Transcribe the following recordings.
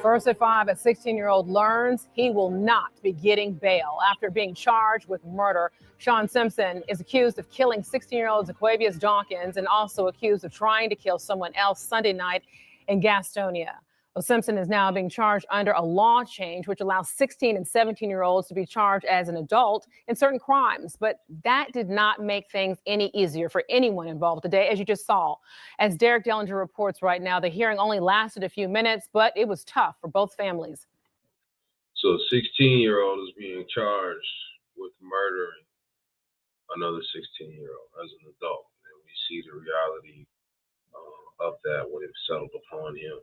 First at 5, a 16-year-old learns he will not be getting bail after being charged with murder. Sean Simpson is accused of killing 16-year-old Zaquavius Dawkins and also accused of trying to kill someone else Sunday night in Gastonia. Well, Simpson is now being charged under a law change which allows 16 and 17-year-olds to be charged as an adult in certain crimes. But that did not make things any easier for anyone involved today, as you just saw. As Derek Dellinger reports right now, the hearing only lasted a few minutes, but it was tough for both families. So a 16-year-old is being charged with murdering another 16-year-old as an adult. And we see the reality of that when it's settled upon him.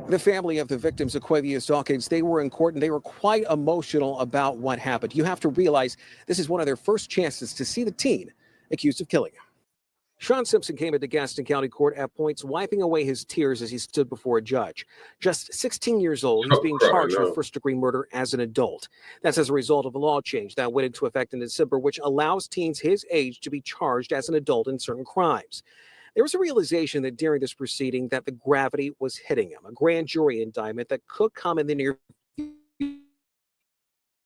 The family of the victims, Zaquavius Dawkins, they were in court and they were quite emotional about what happened. You have to realize this is one of their first chances to see the teen accused of killing him. Sean Simpson came into Gaston County Court at points wiping away his tears as he stood before a judge. Just 16 years old, he's being charged with first-degree murder as an adult. That's as a result of a law change that went into effect in December, which allows teens his age to be charged as an adult in certain crimes. There was a realization that during this proceeding that the gravity was hitting him, a grand jury indictment that could come in the near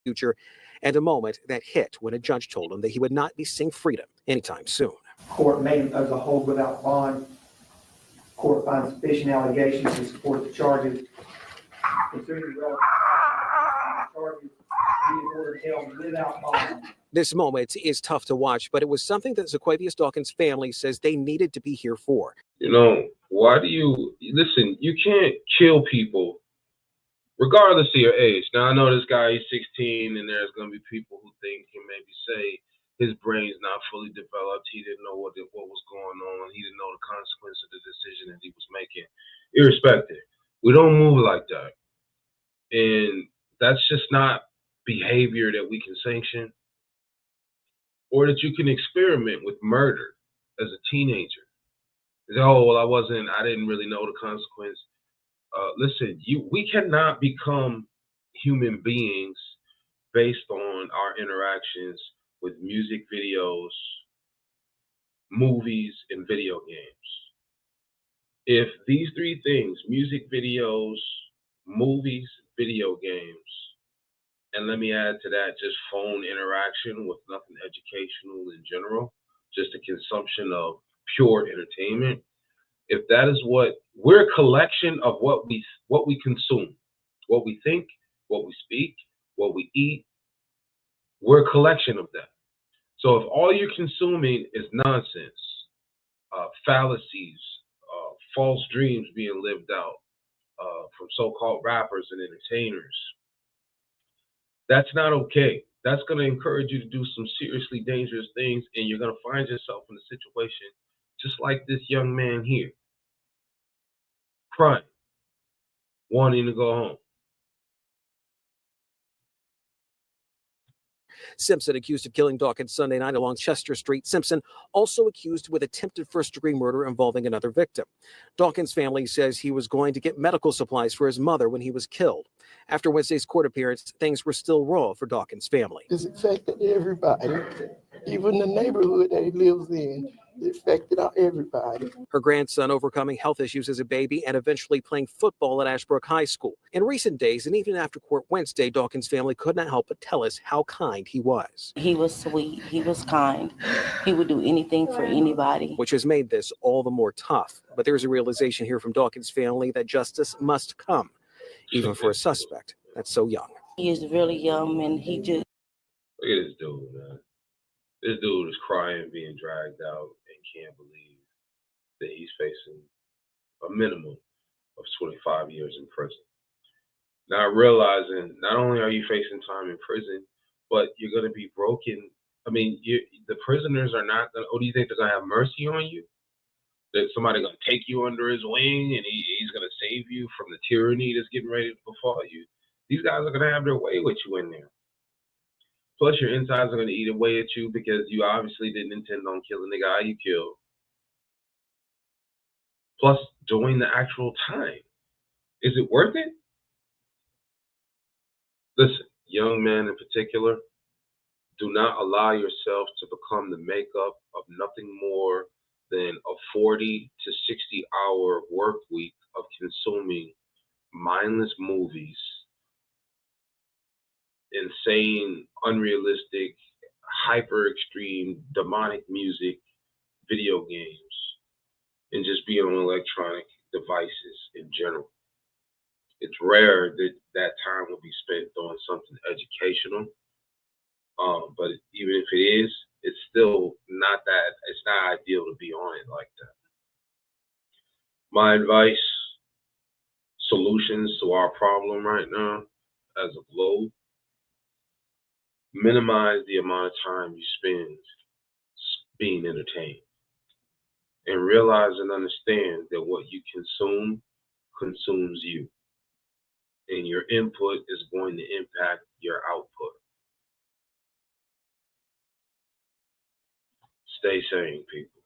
future, and a moment that hit when a judge told him that he would not be seeing freedom anytime soon. Court made him as a hold without bond. Court finds sufficient allegations to support the charges. Considering the relevant charges, he is ordered held without bond. This moment is tough to watch, but it was something that Zaquavius Dawkins' family says they needed to be here for. You know, why do you listen? You can't kill people regardless of your age. Now, I know this guy is 16, and there's going to be people who think and maybe say his brain's not fully developed. He didn't know what was going on. He didn't know the consequence of the decision that he was making. Irrespective, we don't move like that. And that's just not behavior that we can sanction, or that you can experiment with murder as a teenager. Oh, well, I didn't really know the consequence. Listen, we cannot become human beings based on our interactions with music videos, movies, and video games. If these three things, music videos, movies, video games, and let me add to that just phone interaction with nothing educational in general, just a consumption of pure entertainment. If that is what we're a collection of what we consume, what we think, what we speak, what we eat, we're a collection of that. So if all you're consuming is nonsense, fallacies, false dreams being lived out from so-called rappers and entertainers, that's not okay. That's going to encourage you to do some seriously dangerous things, and you're going to find yourself in a situation just like this young man here, crying, wanting to go home. Simpson accused of killing Dawkins Sunday night along Chester Street. Simpson also accused with attempted first-degree murder involving another victim. Dawkins' family says he was going to get medical supplies for his mother when he was killed. After Wednesday's court appearance, things were still raw for Dawkins' family. It's affected everybody, even the neighborhood that he lives in. It affected everybody. Her grandson overcoming health issues as a baby and eventually playing football at Ashbrook High School. In recent days, and even after court Wednesday, Dawkins' family could not help but tell us how kind he was. He was sweet. He was kind. He would do anything for anybody. Which has made this all the more tough. But there's a realization here from Dawkins' family that justice must come, even for a suspect that's so young. He is really young, and he just... Look at this dude, man. This dude is crying, being dragged out, and can't believe that he's facing a minimum of 25 years in prison. Now realizing not only are you facing time in prison, but you're going to be broken. I mean, the prisoners are not going to, do you think they're going to have mercy on you? That somebody going to take you under his wing and he's going to save you from the tyranny that's getting ready to befall you? These guys are going to have their way with you in there. Plus, your insides are going to eat away at you because you obviously didn't intend on killing the guy you killed. Plus, doing the actual time. Is it worth it? Listen, young men in particular, Do not allow yourself to become the makeup of nothing more than a 40 to 60-hour work week of consuming mindless movies, insane, unrealistic, hyper extreme, demonic music, video games, and just being on electronic devices in general. It's rare that that time will be spent doing something educational. But even if it is, it's still not that, it's not ideal to be on it like that. My advice, solutions to our problem right now as a globe, minimize the amount of time you spend being entertained. And realize and understand that what you consume consumes you. And your input is going to impact your output. Stay sane, people.